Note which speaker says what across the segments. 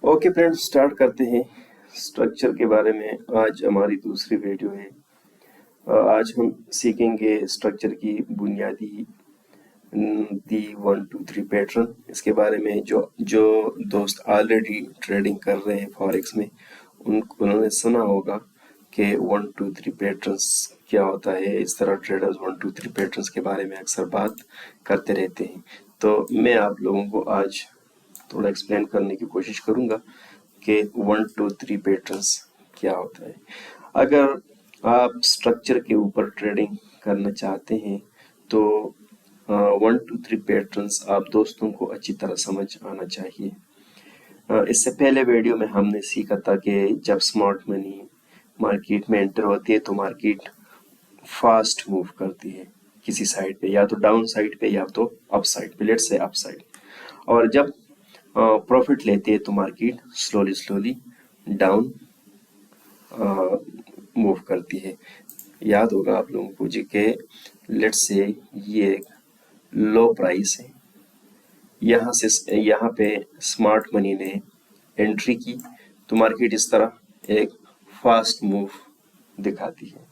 Speaker 1: Okay friends, start करते हैं structure के बारे में। आज हमारी दूसरी वीडियो है। आज हम सीखेंगे स्ट्रक्चर की बुनियादी दी 1 2 3 पैटर्न। इसके बारे में जो दोस्त ऑलरेडी ट्रेडिंग कर रहे हैं फॉरेक्स में उन्होंने सुना होगा कि 1 2 3 पैटर्न्स क्या होता है। इस तरह ट्रेडर्स 1 2 3 पैटर्न्स के बारे में अक्सर बात करते रहते हैं। तो मैं आप लोगों को आज थोड़ा एक्सप्लेन करने की कोशिश करूंगा कि 1 2 3 पैटर्न्स क्या होता है। अगर आप स्ट्रक्चर के ऊपर ट्रेडिंग करना चाहते हैं तो 1 2 3 पैटर्न्स आप दोस्तों को अच्छी तरह समझ आना चाहिए। इससे पहले वीडियो में हमने सीखा था कि जब स्मार्ट मनी मार्केट में एंटर होती है तो मार्केट फास्ट मूव करती है किसी साइड पे, या तो डाउन साइड पे या तो अप साइड पे, लेट्स से अप साइड। और जब प्रॉफिट लेते हैं तो मार्केट स्लोली डाउन मूव करती है। याद होगा आप लोगों को जी के लेट्स से ये एक लो प्राइस है, यहाँ पे स्मार्ट मनी ने एंट्री की तो मार्केट इस तरह एक फास्ट मूव दिखाती है।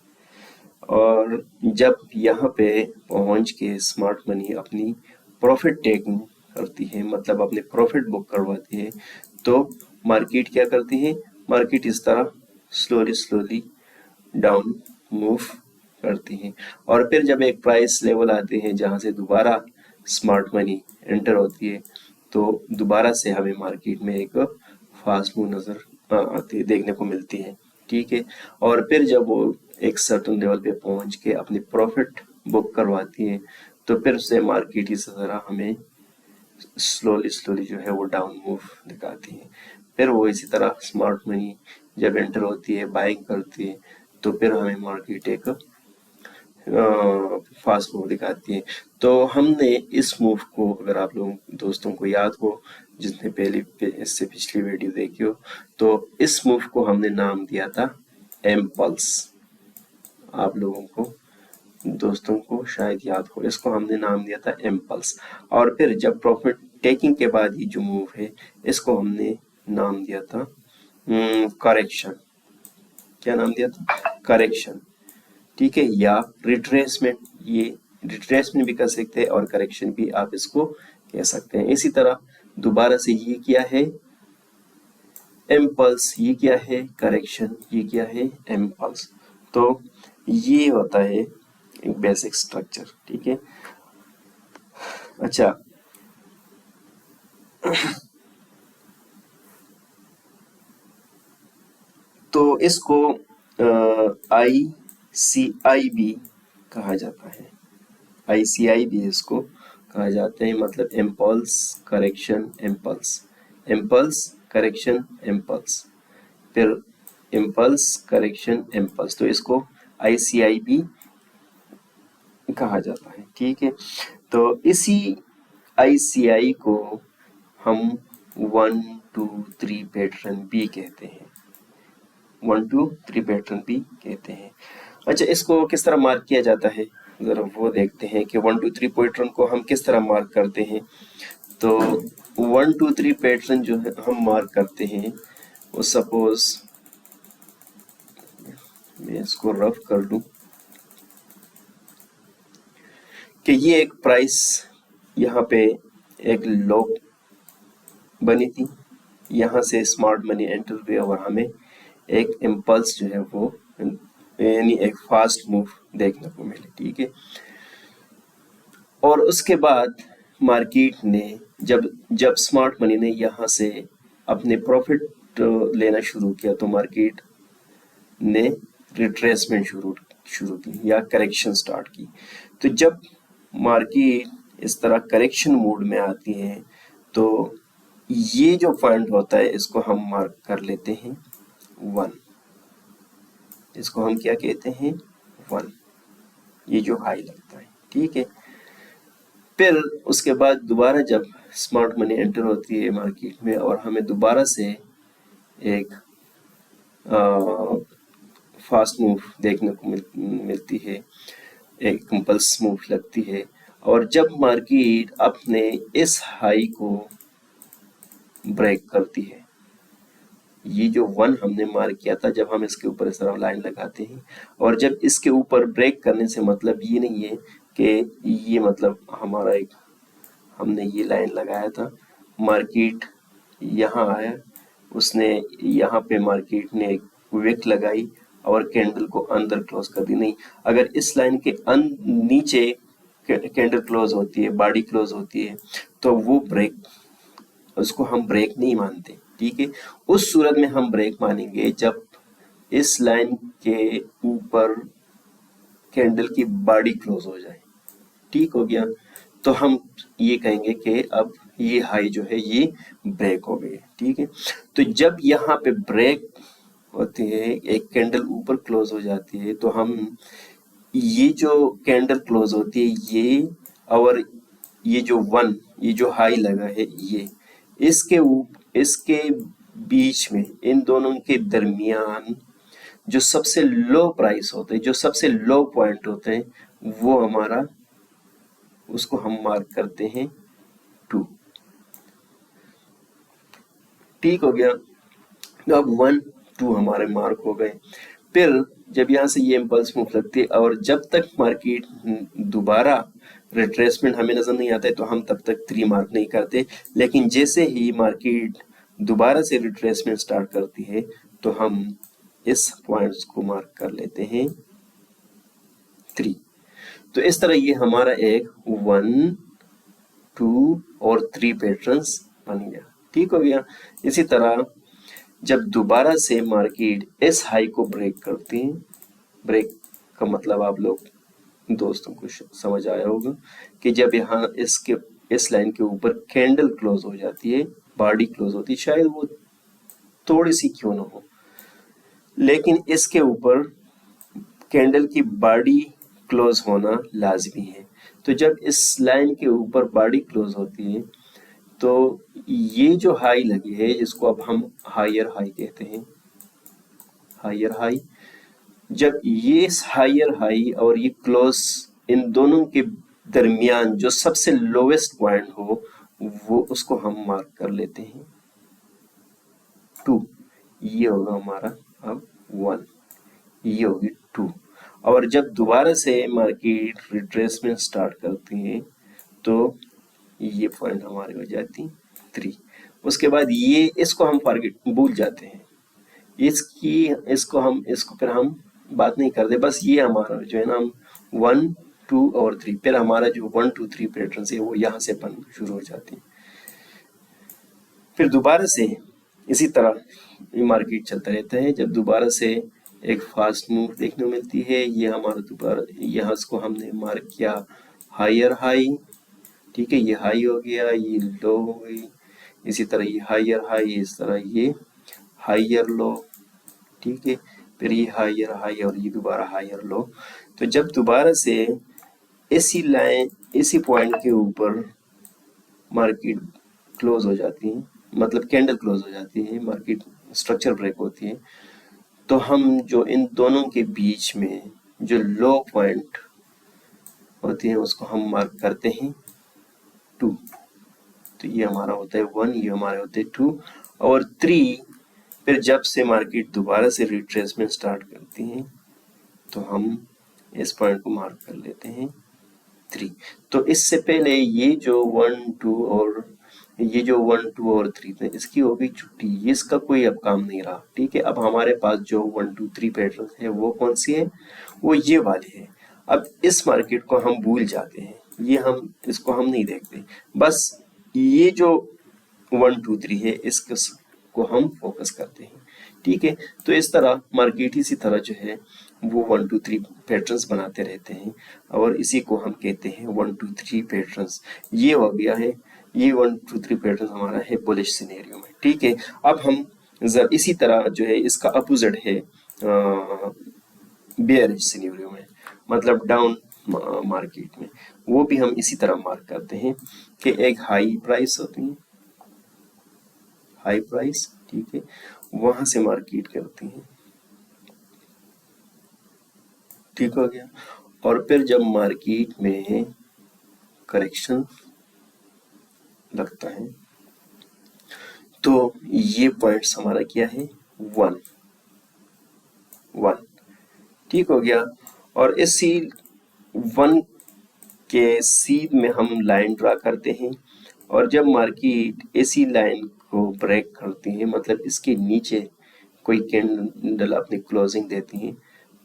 Speaker 1: और जब यहाँ पे पहुंच के स्मार्ट मनी अपनी प्रॉफिट टेकिंग करती है, मतलब अपने प्रॉफिट बुक करवाती है, तो मार्केट क्या करती है, मार्केट इस तरह स्लोली डाउन मूव करती है। और फिर जब एक प्राइस लेवल आते हैं जहां से दोबारा स्मार्ट मनी एंटर होती है तो दोबारा से हमें मार्केट में एक फास्ट मूव नजर आती है, देखने को मिलती है। ठीक है। और फिर जब वो एक सर्टेन लेवल पे पहुंच के अपनी प्रॉफिट बुक करवाती है तो फिर से मार्केट इस तरह हमें स्लोली जो है वो डाउन मूव दिखाती है। फिर वो इसी तरह स्मार्ट मनी जब एंटर होती है, बाइंग करती है, तो फिर हमें मार्केट एक फास्ट मूव दिखाती है। तो हमने इस मूव को, अगर आप लोगों दोस्तों को याद हो जिसने इससे पिछली वीडियो देखी हो, तो इस मूव को हमने नाम दिया था एम्पल्स। आप लोगों को दोस्तों को शायद याद हो, इसको हमने नाम दिया था एम्पल्स। और फिर जब प्रॉफिट टेकिंग के बाद ये जो मूव है इसको हमने नाम दिया था करेक्शन। क्या नाम दिया था? करेक्शन। ठीक है, या रिट्रेसमेंट। ये रिट्रेसमेंट भी कर सकते हैं और करेक्शन भी आप इसको कह सकते हैं। इसी तरह दोबारा से ये क्या है, एम्पल्स, ये क्या है, करेक्शन, ये क्या है, एम्पल्स। तो ये होता है एक बेसिक स्ट्रक्चर। ठीक है। अच्छा, तो इसको ICI भी कहा जाता है। ICI भी इसको कहा जाता है, मतलब इम्पल्स करेक्शन एम्पल्स, इम्पल्स करेक्शन एम्पल्स, फिर इम्पल्स करेक्शन एम्पल्स। तो इसको ICI भी कहा जाता है। ठीक है। तो इसी ICI को हम 1 2 3 पैटर्न भी कहते हैं। 1 2 3 पैटर्न भी कहते हैं। अच्छा, इसको किस तरह मार्क किया जाता है, जरा वो देखते हैं कि 1 2 3 पैटर्न को हम किस तरह मार्क करते हैं। तो 1 2 3 पैटर्न जो है हम मार्क करते हैं, वो सपोज मैं इसको रफ कर दूं कि ये एक प्राइस यहाँ पे एक लो बनी थी, यहाँ से स्मार्ट मनी एंटर हुई और हमें एक इम्पल्स जो है वो यानी एक फास्ट मूव देखने को मिली। ठीक है। और उसके बाद मार्केट ने जब स्मार्ट मनी ने यहाँ से अपने प्रॉफिट लेना शुरू किया तो मार्केट ने रिट्रेसमेंट शुरू की या करेक्शन स्टार्ट की। तो जब मार्केट इस तरह करेक्शन मोड में आती है तो ये जो पॉइंट होता है इसको हम मार्क कर लेते हैं 1। इसको हम क्या कहते हैं? 1। ये जो हाई लगता है। ठीक है। फिर उसके बाद दोबारा जब स्मार्ट मनी एंटर होती है मार्केट में और हमें दोबारा से एक फास्ट मूव देखने को मिलती है, एक कंपल्स मूव लगती है। और जब मार्केट अपने इस हाई को ब्रेक करती है یہ جو 1 ہم نے مارک کیا تھا جب ہم اس کے اوپر اس طرح لائن لگاتے ہیں، اور جب اس کے اوپر بریک کرنے سے مطلب یہ نہیں ہے کہ یہ مطلب ہمارا ایک ہم نے یہ لائن لگایا تھا، مارکیٹ یہاں آیا، اس نے یہاں پہ مارکیٹ نے ایک ویک لگائی اور کینڈل کو اندر کلوز کر دی، نہیں، اگر اس لائن کے نیچے کینڈل کلوز ہوتی ہے، باڈی کلوز ہوتی ہے، تو وہ بریک، اس کو ہم بریک نہیں مانتے، ٹھیک ہے۔ اس صورت میں ہم بریک مانیں گے جب اس لائن کے اوپر کینڈل کی باڈی کلوز ہو جائے، ٹھیک ہو گیا، تو ہم یہ کہیں گے کہ اب یہ ہائی جو ہے یہ بریک ہو گئی، ٹھیک ہے۔ تو جب یہاں پہ بریک ہوتی ہے، ایک کینڈل اوپر کلوز ہو جاتی ہے، تو ہم یہ جو کینڈل کلوز ہوتی ہے یہ اور یہ جو 1 یہ جو ہائی لگا ہے یہ اس کے بیچ میں ان دونوں کے درمیان جو سب سے لو پرائس ہوتے ہیں، جو سب سے لو پوائنٹ ہوتے ہیں، وہ ہمارا اس کو ہم مارک کرتے ہیں 2، ٹھیک ہو گیا۔ اب 1 2 ہمارے مارک ہو گئے، پھر جب یہاں سے یہ امپلس موو لگتی ہے اور جب تک مارکیٹ دوبارہ ریٹریسمنٹ ہمیں نظر نہیں آتا ہے تو ہم تب تک 3 مارک نہیں کرتے، لیکن جیسے ہی مارکیٹ دوبارہ سے ریٹریسمنٹ سٹارٹ کرتی ہے تو ہم اس پوائنٹس کو مارک کر لیتے ہیں 3۔ تو اس طرح یہ ہمارا ایک 1 2 اور 3 پیٹرنز بن گیا، ٹھیک ہو گیا۔ اسی طرح جب دوبارہ سے مارکیٹ اس ہائی کو بریک کرتی ہیں، بریک کا مطلب آپ لوگ دوستوں کو سمجھ آیا ہوگا کہ جب یہاں اس لائن کے اوپر کینڈل کلوز ہو جاتی ہے، باڈی کلوز ہوتی ہے، شاید وہ تھوڑی سی کیوں نہ ہو، لیکن اس کے اوپر کینڈل کی باڈی کلوز ہونا لازمی ہے۔ تو جب اس لائن کے اوپر باڈی کلوز ہوتی ہے تو یہ جو ہائی لگی ہے جس کو اب ہم ہائر ہائی کہتے ہیں، ہائر ہائی، جب یہ ہائر ہائی اور یہ کلوز ان دونوں کے درمیان جو سب سے لویسٹ پوائنٹ ہو وہ اس کو ہم مارک کر لیتے ہیں 2، یہ ہوگا ہمارا اب 1، یہ ہوگی 2، اور جب دوبارہ سے مارکیٹ ریٹریسمنٹ سٹارٹ کرتی ہیں تو یہ پوائنٹ ہمارے ہو جاتی 3۔ اس کے بعد یہ اس کو ہم بھول جاتے ہیں، اس کو پھر ہم بات نہیں کرتے، بس یہ ہمارا جو ہے نا ہم 1 2 اور 3، پھر ہمارا جو 1 2 3 پیٹرنز ہے وہ یہاں سے بن شروع ہو جاتے ہیں۔ پھر دوبارہ سے اسی طرح یہ مارکیٹ چلتا رہتا ہے، جب دوبارہ سے ایک فاسٹ موو دیکھنے کو ملتی ہے، یہ ہمارا دوبارہ یہاں اس کو ہم نے مارک کیا ہائر ہائی، ٹھیک ہے، یہ ہائی ہو گیا، یہ لو ہو گئی، اسی طرح یہ ہائر ہائی، اس طرح یہ ہائر لو، ٹھیک ہے، پھر یہ ہائر ہائی اور یہ دوبارہ ہائر لو۔ تو جب دوبارہ سے اسی لائن اسی پوائنٹ کے اوپر مارکیٹ کلوز ہو جاتی ہے، مطلب کینڈل کلوز ہو جاتی ہے، مارکیٹ اسٹرکچر بریک ہوتی ہے، تو ہم جو ان دونوں کے بیچ میں جو لو پوائنٹ ہوتی ہے اس کو ہم مارک کرتے ہیں 2۔ تو یہ ہمارا ہوتا ہے 1، یہ ہمارے ہوتے ہیں 2 اور 3۔ پھر جب سے مارکیٹ دوبارہ سے ریٹریسمنٹ سٹارٹ کرتی ہیں تو ہم اس پوائنٹ کو مارک کر لیتے ہیں 3۔ تو اس سے پہلے یہ جو 1 2 اور یہ جو 1 2 اور 3 تھے اس کی ہو گئی چھٹی، اس کا کوئی اب کام نہیں رہا، ٹھیک ہے۔ اب ہمارے پاس جو 1 2 3 پیٹرن ہے وہ کون سی ہے؟ وہ یہ والی ہے۔ اب اس مارکیٹ کو ہم بھول جاتے ہیں، یہ اس کو ہم نہیں دیکھتے، بس یہ جو 1 2 3 ہے اس کو ہم فوکس کرتے ہیں، ٹھیک ہے۔ تو اس طرح مارکیٹ اسی طرح جو ہے وہ 1 2 3 پیٹرنز بناتے رہتے ہیں اور اسی کو ہم کہتے ہیں 1 2 3 پیٹرنز۔ یہ ہو گیا ہے، یہ 1 2 3 پیٹرن ہمارا ہے بولش سینیریو میں، ٹھیک ہے۔ اب ہم اسی طرح جو ہے اس کا اپوزٹ ہے بیئرش سینیریو میں، مطلب ڈاؤن مارکیٹ میں، وہ بھی ہم اسی طرح مارک کرتے ہیں کہ ایک ہائی پرائس ہوتی ہے، ہائی پرائس، ٹھیک ہے، وہاں سے مارکیٹ کرتی ہیں، ٹھیک ہو گیا۔ اور پھر جب مارکیٹ میں کریکشن لگتا ہے تو یہ پوائنٹس ہمارا کیا ہے 1 1 ठीक हो गया। और इस C1 के सीध में हम लाइन ड्रा करते हैं, और जब मार्केट इसी लाइन को ब्रेक करती है, मतलब इसके नीचे कोई कैंडल अपनी क्लोजिंग देती है,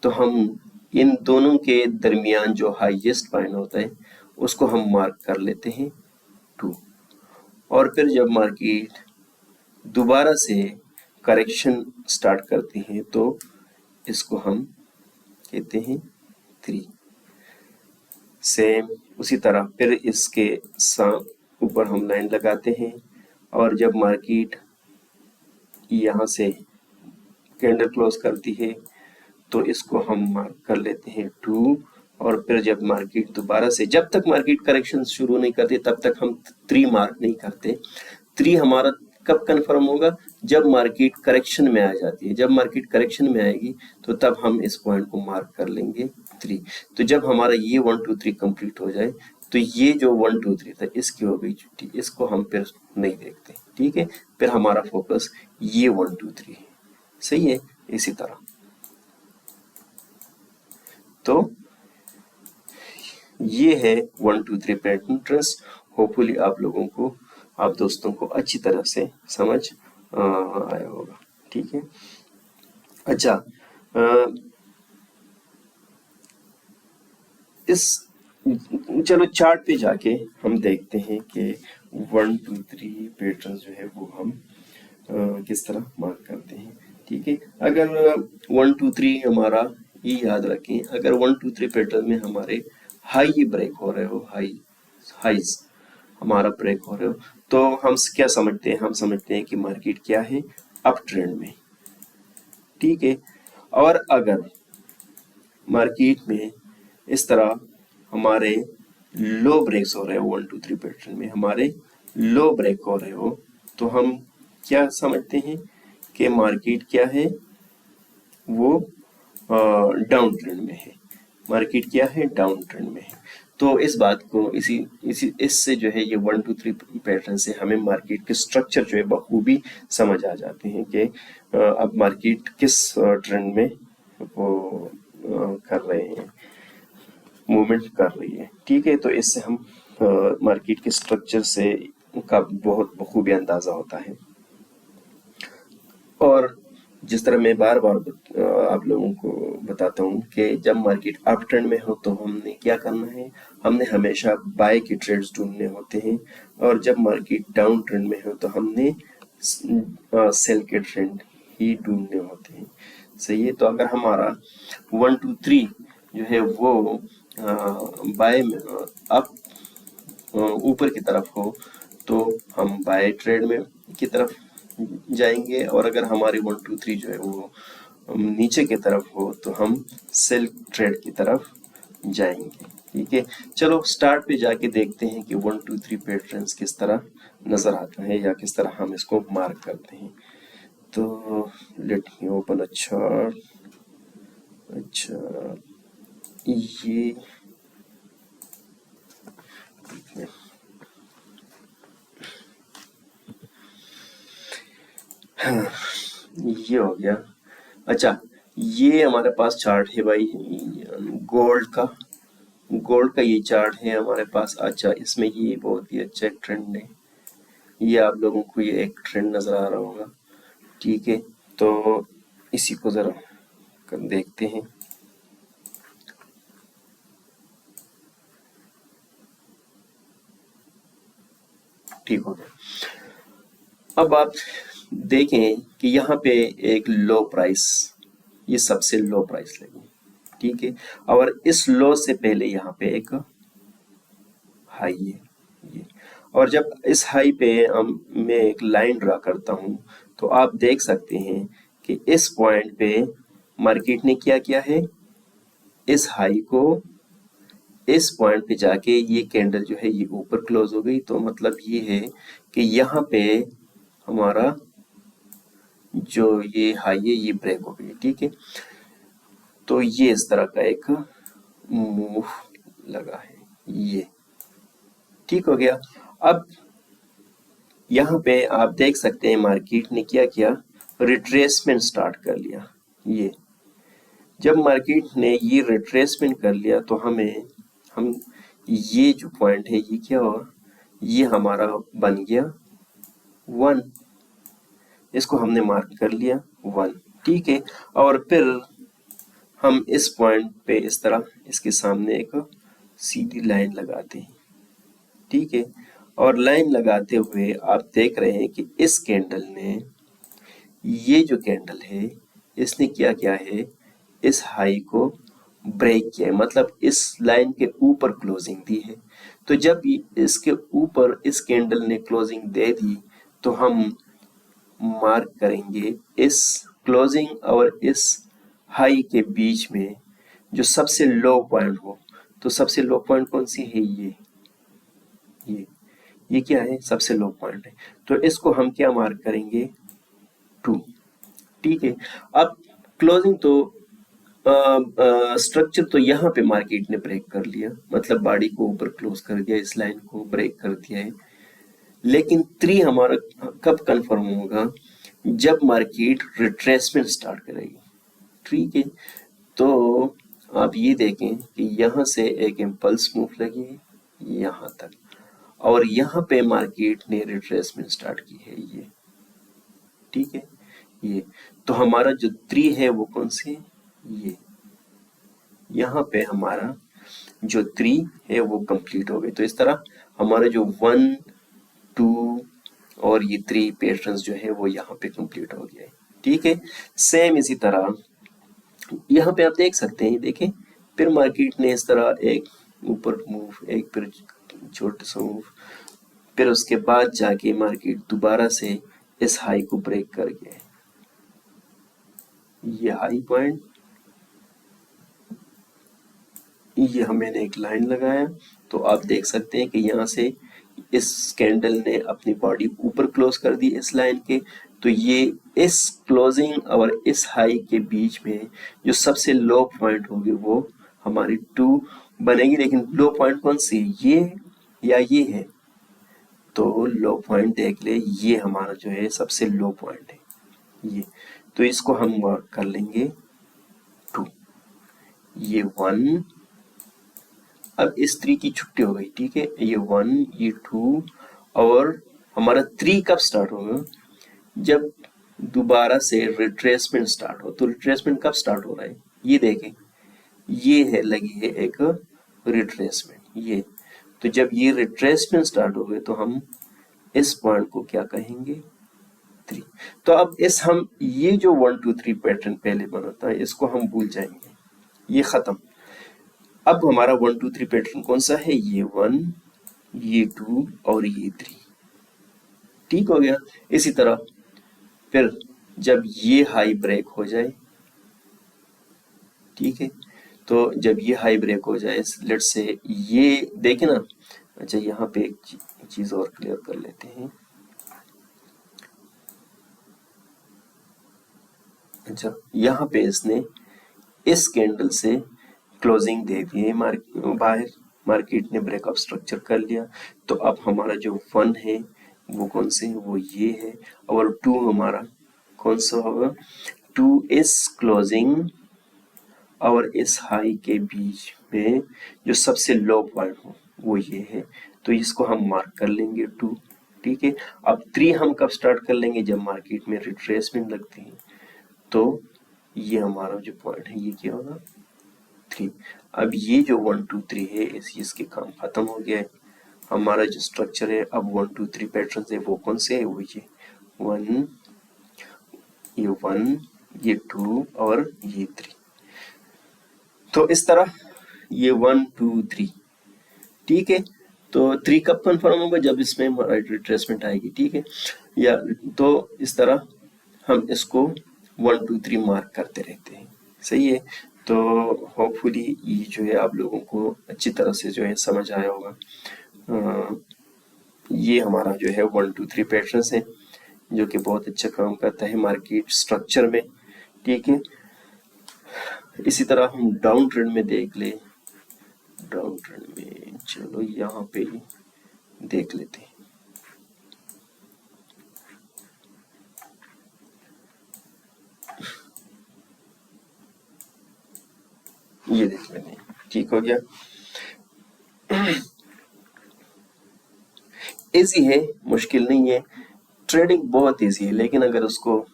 Speaker 1: तो हम इन दोनों के दरमियान जो हाईएस्ट पॉइंट होता है उसको हम मार्क कर लेते हैं 2। और फिर जब मार्केट दोबारा से करेक्शन स्टार्ट करती है तो इसको हम कहते हैं 3। सेम उसी तरह फिर इसके ऊपर हम लाइन लगाते हैं, और जब मार्केट यहाँ से कैंडल क्लोज करती है तो इसको हम मार्क कर लेते हैं 2। और फिर जब मार्केट दोबारा से, जब तक मार्केट करेक्शन शुरू नहीं करती तब तक हम 3 मार्क नहीं करते। 3 हमारा कब कंफर्म होगा? जब मार्केट करेक्शन में आ जाती है। जब मार्केट करेक्शन में आएगी तो तब हम इस पॉइंट को मार्क कर लेंगे 3। तो जब हमारा ये 1 2 3 कंप्लीट हो जाए तो ये जो 1 2 3 था इसकी हो गई छुट्टी, इसको हम फिर नहीं देखते, ठीक है। फिर हमारा फोकस ये 1 2 3 है, सही है। इसी तरह तो ये है 1 2 3 पैटर्न ट्रेस। होपफुली आप लोगों को, आप दोस्तों को अच्छी तरह से समझ आया होगा, ठीक है। अच्छा, इस चलो चार्ट पे जाके हम देखते हैं कि 1 2 3 पैटर्न जो है वो हम किस तरह मार्क करते हैं, ठीक है। अगर 1 2 3 हमारा, ये याद रखें, अगर 1 2 3 पैटर्न में हमारे हाई ब्रेक हो रहे हो, हाईज हमारा ब्रेक हो रहे हो, तो हम क्या समझते हैं? हम समझते हैं कि मार्केट क्या है? अप ट्रेंड में, ठीक है। और अगर मार्केट में इस तरह हमारे लो ब्रेक्स हो रहे हो, 1 2 3 पैटर्न में हमारे लो ब्रेक हो रहे हो, तो हम क्या समझते हैं कि मार्केट क्या है? वो डाउन ट्रेंड में है। मार्केट क्या है? डाउन ट्रेंड में है। तो इस बात को इससे जो है ये 1 2 3 पैटर्न से हमें मार्केट के स्ट्रक्चर जो है बखूबी समझ आ जाते हैं कि अब मार्केट किस ट्रेंड में वो कर रहे हैं, मूवमेंट कर रही है, ठीक है। तो इससे हम मार्केट के स्ट्रक्चर से का बहुत बखूबी अंदाजा होता है। और जिस तरह मैं बार बार आप लोगों को बताता हूँ कि जब मार्केट अप ट्रेंड में हो तो हमने क्या करना है? हमने हमेशा बाय के ट्रेड्स ढूंढने होते हैं, और जब मार्केट डाउन ट्रेंड में हो तो हमने सेल के ट्रेंड ही ढूंढने होते हैं, सही है। तो अगर हमारा 1 2 3 जो है वो बाय में अप ऊपर की तरफ हो तो हम बाय ट्रेड में की तरफ जाएंगे, और अगर हमारे 1 2 3 जो है वो नीचे की तरफ हो तो हम सेल ट्रेड की तरफ जाएंगे, ठीक है। चलो स्टार्ट पे जाके देखते हैं कि 1 2 3 पैटर्न्स किस तरह नजर आता है या किस तरह हम इसको मार्क करते हैं। तो let me open a chart. अच्छा, ये ये हो गया। अच्छा, ये हमारे पास चार्ट है भाई गोल्ड का ये चार्ट है हमारे पास। अच्छा, इसमें ये बहुत ही अच्छा एक ट्रेंड है, ये आप लोगों को ये एक ट्रेंड नजर आ रहा होगा, ठीक है। तो इसी को जरा देखते हैं। ठीक हो गया। अब आप देखें कि यहाँ पे एक लो प्राइस, ये सबसे लो प्राइस लगी, ठीक है। और इस लो से पहले यहाँ पे एक हाई है ये, और जब इस हाई पे मैं एक लाइन ड्रा करता हूँ तो आप देख सकते हैं कि इस पॉइंट पे मार्केट ने क्या किया है? इस हाई को इस पॉइंट पे जाके ये कैंडल जो है ये ऊपर क्लोज हो गई, तो मतलब ये है कि यहाँ पे हमारा जो ये हाई है ये ब्रेक हो गई, ठीक है। तो ये इस तरह का एक मूव लगा है, ये ठीक हो गया। अब यहाँ पे आप देख सकते हैं मार्केट ने क्या किया? रिट्रेसमेंट स्टार्ट कर लिया। ये जब मार्केट ने ये रिट्रेसमेंट कर लिया तो हम ये जो पॉइंट है ये क्या हुआ, ये हमारा बन गया 1, इसको हमने मार्क कर लिया 1, ठीक है। और फिर हम इस पॉइंट पे इस तरह इसके सामने एक सीधी लाइन लगाते हैं, ठीक है। और लाइन लगाते हुए आप देख रहे हैं कि इस कैंडल ने, ये जो कैंडल है इसने क्या किया है, इस हाई को ब्रेक किया है, मतलब इस लाइन के ऊपर क्लोजिंग दी है। तो जब इसके ऊपर इस कैंडल ने क्लोजिंग दे दी तो हम मार्क करेंगे इस क्लोजिंग और इस हाई के बीच में जो सबसे लो पॉइंट हो। तो सबसे लो पॉइंट कौन सी है, ये क्या है, सबसे लो पॉइंट है। तो इसको हम क्या मार्क करेंगे 2, ठीक है। अब क्लोजिंग तो स्ट्रक्चर तो यहाँ पे मार्केट ने ब्रेक कर लिया, मतलब बॉडी को ऊपर क्लोज कर दिया, इस लाइन को ब्रेक कर दिया है। लेकिन 3 हमारा कब कंफर्म होगा, जब मार्केट रिट्रेसमेंट स्टार्ट करेगी, ठीक है। तो आप ये देखें कि यहाँ से एक इम्पल्स मूव लगी है यहाँ तक, और यहाँ पे मार्केट ने रिट्रेसमेंट स्टार्ट की है, ये ठीक है। ये तो हमारा जो 3 है वो कौन सी है, ये यहाँ पे हमारा जो 3 है वो कंप्लीट हो गई। तो इस तरह हमारा जो 1, 2 और ये 3 पैटर्न्स जो है वो यहाँ पे कंप्लीट हो गया है, ठीक है। सेम इसी तरह यहाँ पे आप देख सकते हैं, देखें फिर मार्केट ने इस तरह एक ऊपर मूव, एक फिर छोटा सा मूव, फिर उसके बाद जाके मार्केट दोबारा से इस हाई को ब्रेक कर गया है, ये हाई पॉइंट, ये मैंने एक लाइन लगाया। तो आप देख सकते हैं कि यहाँ से इस कैंडल ने अपनी बॉडी ऊपर क्लोज कर दी इस लाइन के। तो ये इस क्लोजिंग और इस हाई के बीच में जो सबसे लो पॉइंट होगी वो हमारी 2 बनेगी। लेकिन लो पॉइंट कौन सी, ये या ये है, तो लो पॉइंट देख ले, ये हमारा जो है सबसे लो पॉइंट है ये। तो इसको हम मार्क कर लेंगे 2, ये 1, अब इस 3 की छुट्टी हो गई, ठीक है। ये 1, ये 2 और हमारा 3 कब स्टार्ट होगा, जब दोबारा से रिट्रेसमेंट स्टार्ट हो। तो रिट्रेसमेंट कब स्टार्ट हो रहा है, ये देखें, ये है लगी है एक रिट्रेसमेंट, ये। तो जब ये रिट्रेसमेंट स्टार्ट हो गए तो हम इस पॉइंट को क्या कहेंगे, 3। तो अब हम ये जो 1 2 3 पैटर्न पहले बना था इसको हम भूल जाएंगे, ये खत्म। अब हमारा 1 2 3 पैटर्न कौन सा है, ये 1, ये 2 और ये 3, ठीक हो गया। इसी तरह फिर जब ये हाई ब्रेक हो जाए, ठीक है, तो जब ये हाई ब्रेक हो जाए, लेट से ये देखें ना। अच्छा, यहाँ पे एक चीज और क्लियर कर लेते हैं। अच्छा, यहाँ पे इसने इस कैंडल से क्लोजिंग दे दी है, बाहर मार्केट ने ब्रेकअप स्ट्रक्चर कर लिया। तो अब हमारा जो 1 है वो कौन से है, वो ये है। और 2 हमारा कौन सा होगा, 2 इस क्लोजिंग और इस हाई के बीच में जो सबसे लो पॉइंट हो वो ये है। तो इसको हम मार्क कर लेंगे 2, ठीक है। अब 3 हम कब स्टार्ट कर लेंगे, जब मार्केट में रिट्रेसमेंट लगती है। तो ये हमारा जो पॉइंट है ये क्या होगा, 3। अब ये जो 1 2 3 है इसके काम खत्म हो गया है। हमारा जो स्ट्रक्चर है अब 1 2 3 पैटर्न है वो कौन से है, वो ये 1, ये 2 और ये 3। तो इस तरह ये 1 2 3, ठीक है। तो 3 कब कंफर्म होगा, जब इसमें रिट्रेसमेंट आएगी, ठीक है। या तो इस तरह हम इसको 1 2 3 मार्क करते रहते हैं, सही है। तो होपफुली ये जो है आप लोगों को अच्छी तरह से जो है समझ आया होगा। ये हमारा जो है 1 2 3 पैटर्न्स है जो कि बहुत अच्छा काम करता है मार्केट स्ट्रक्चर में, ठीक है। इसी तरह हम डाउन ट्रेंड में देख ले, डाउन ट्रेंड में चलो यहाँ पे देख लेते हैं। یہ دیکھ لیتے ہیں. ٹھیک ہو گیا. ایزی ہے، مشکل نہیں ہے. ٹریڈنگ بہت ایزی ہے، لیکن اگر اس کو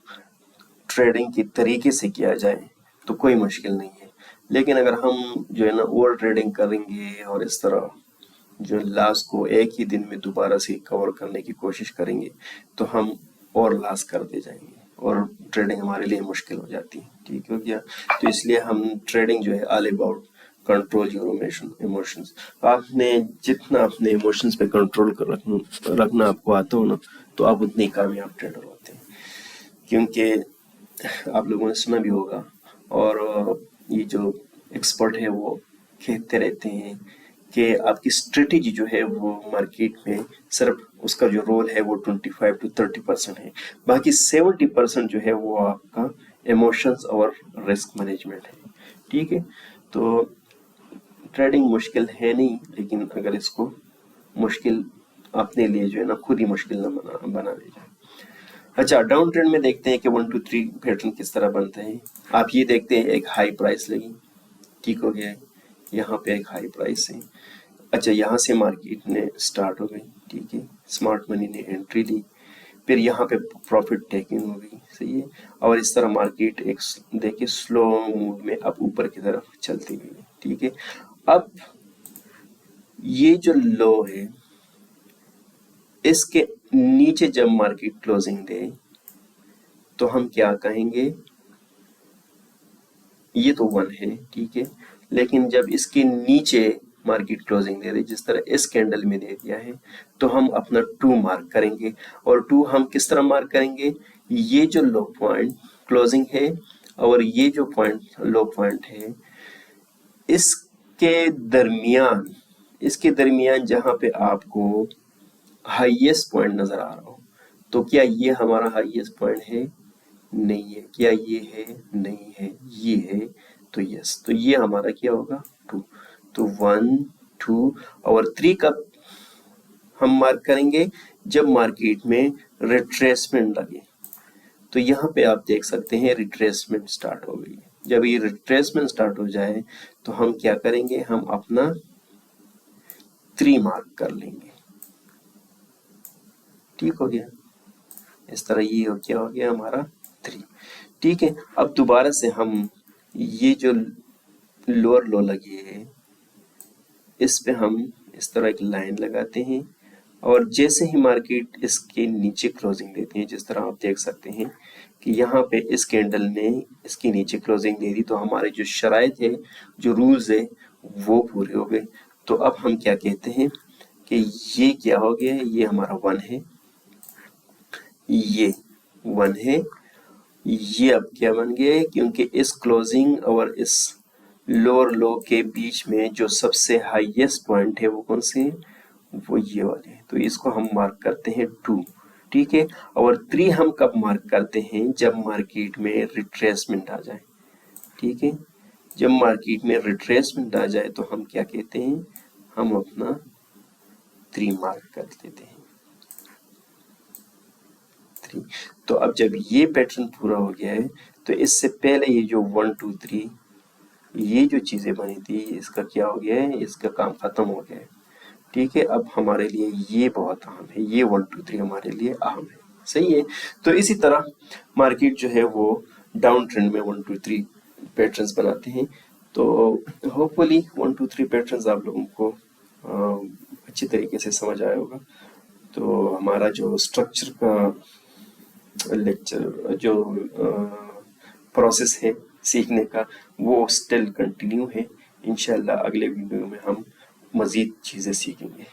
Speaker 1: ٹریڈنگ کی طریقے سے کیا جائے تو کوئی مشکل نہیں ہے. لیکن اگر ہم جو ہے نا اوور ٹریڈنگ کریں گے اور اس طرح جو لاس کو ایک ہی دن میں دوبارہ سے کور کرنے کی کوشش کریں گے تو ہم اور لاس کرتے جائیں گے اور ٹریڈنگ ہمارے لیے مشکل ہو جاتی ہے. ٹھیک ہو گیا. تو اس لیے ہم ٹریڈنگ جو ہے all about control your emotions. آپ نے جتنا اپنے ایموشنز پہ کنٹرول رکھنا آپ کو آتا ہو نا، تو آپ اتنے کامیاب ٹریڈر ہوتے ہیں. کیونکہ آپ لوگوں نے سنا بھی ہوگا، اور یہ جو ایکسپرٹ ہے وہ کہتے رہتے ہیں کہ آپ کی اسٹریٹجی جو ہے وہ مارکیٹ میں صرف اس کا جو رول ہے وہ 25 to 30% ہے. باقی 70% جو ہے وہ آپ کا ایموشنز اور رسک مینجمنٹ ہے. ٹھیک ہے. تو ٹریڈنگ مشکل ہے نہیں، لیکن اگر اس کو مشکل اپنے لیے جو ہے نا خود ہی مشکل نہ بنا لے جائے. اچھا، ڈاؤن ٹرینڈ میں دیکھتے ہیں کہ 1 2 3 پیٹرن کس طرح بنتا ہے. آپ یہ دیکھتے ہیں ایک ہائی پرائس لگی. ٹھیک ہو گیا ہے. یہاں پہ ایک ہائی پرائس ہے. اچھا، یہاں سے مارکیٹ نے سٹارٹ ہو گئی. ٹھیک ہے. اسمارٹ منی نے انٹری لی، پھر یہاں پہ پروفٹ ٹیکنگ ہو گئی. صحیح ہے. اور اس طرح مارکیٹ ایک دیکھیے سلو موڈ میں اب اوپر کی طرف چلتی ہوئی ہے. ٹھیک ہے. اب یہ جو لو ہے اس کے نیچے جب مارکیٹ کلوزنگ دے تو ہم کیا کہیں گے، یہ تو 1 ہے. ٹھیک ہے. لیکن جب اس کے نیچے مارکیٹ کلوزنگ دے دے، جس طرح اس کینڈل میں دے دیا ہے، تو ہم اپنا 2 مارک کریں گے. اور 2 ہم کس طرح مارک کریں گے، یہ جو لو پوائنٹ کلوزنگ ہے اور یہ جو لو پوائنٹ ہے اس کے درمیان جہاں پہ آپ کو ہائیسٹ پوائنٹ نظر آ رہا ہو، تو کیا یہ ہمارا ہائیسٹ پوائنٹ ہے؟ نہیں ہے. کیا یہ ہے؟ نہیں ہے. یہ ہے تو یس. تو یہ ہمارا کیا ہوگا 2. تو 1 2 اور 3 کا ہم مارک کریں گے جب مارکیٹ میں ریٹریسمنٹ لگے. تو یہاں پہ آپ دیکھ سکتے ہیں ریٹریسمنٹ سٹارٹ ہو گئی. جب یہ ریٹریسمنٹ سٹارٹ ہو جائے تو ہم کیا کریں گے، ہم اپنا 3 مارک کر لیں گے. ٹھیک ہو گیا. اس طرح یہ کیا ہو گیا ہمارا 3. ٹھیک ہے. اب دوبارہ سے ہم یہ جو لوور لو لگی ہے اس پہ ہم اس طرح ایک لائن لگاتے ہیں، اور جیسے ہی مارکیٹ اس کے نیچے کلوزنگ دیتی ہے، جس طرح آپ دیکھ سکتے ہیں کہ یہاں پہ اس کینڈل نے اس کے نیچے کلوزنگ دے دی، تو ہمارے جو شرائط ہے، جو رولز ہے، وہ پورے ہو گئے. تو اب ہم کیا کہتے ہیں کہ یہ کیا ہو گیا ہے، یہ ہمارا 1 ہے، یہ 1 ہے. یہ اب کیا بن گیا ہے، کیونکہ اس کلوزنگ اور اس لوور لو کے بیچ میں جو سب سے ہائیسٹ پوائنٹ ہے وہ کون سے ہیں، وہ یہ والے ہیں. تو اس کو ہم مارک کرتے ہیں 2. ٹھیک ہے. اور 3 ہم کب مارک کرتے ہیں، جب مارکیٹ میں ریٹریسمنٹ آ جائے. ٹھیک ہے. جب مارکیٹ میں ریٹریسمنٹ آ جائے تو ہم کیا کہتے ہیں، ہم اپنا 3 مارک کر دیتے ہیں. 3. تو اب جب یہ پیٹرن پورا ہو گیا ہے تو اس سے پہلے یہ جو 1 2 3 یہ جو چیزیں بنی تھی، اس کا کیا ہو گیا ہے، اس کا کام ختم ہو گیا ہے. ٹھیک ہے. اب ہمارے لیے یہ بہت اہم ہے، یہ 1 2 3 ہمارے لیے اہم ہے. صحیح ہے. تو اسی طرح مارکیٹ جو ہے وہ ڈاؤن ٹرینڈ میں 1 2 3 پیٹرنز بناتے ہیں. تو ہوپ فلی 1 2 3 پیٹرنز آپ لوگوں کو اچھی طریقے سے سمجھ آیا ہوگا. تو ہمارا جو اسٹرکچر کا لیکچر جو پروسیس ہے سیکھنے کا، وہ اسٹل کنٹینیو ہے. انشاءاللہ اگلے ویڈیو میں ہم مزید چیزیں سیکھیں گے.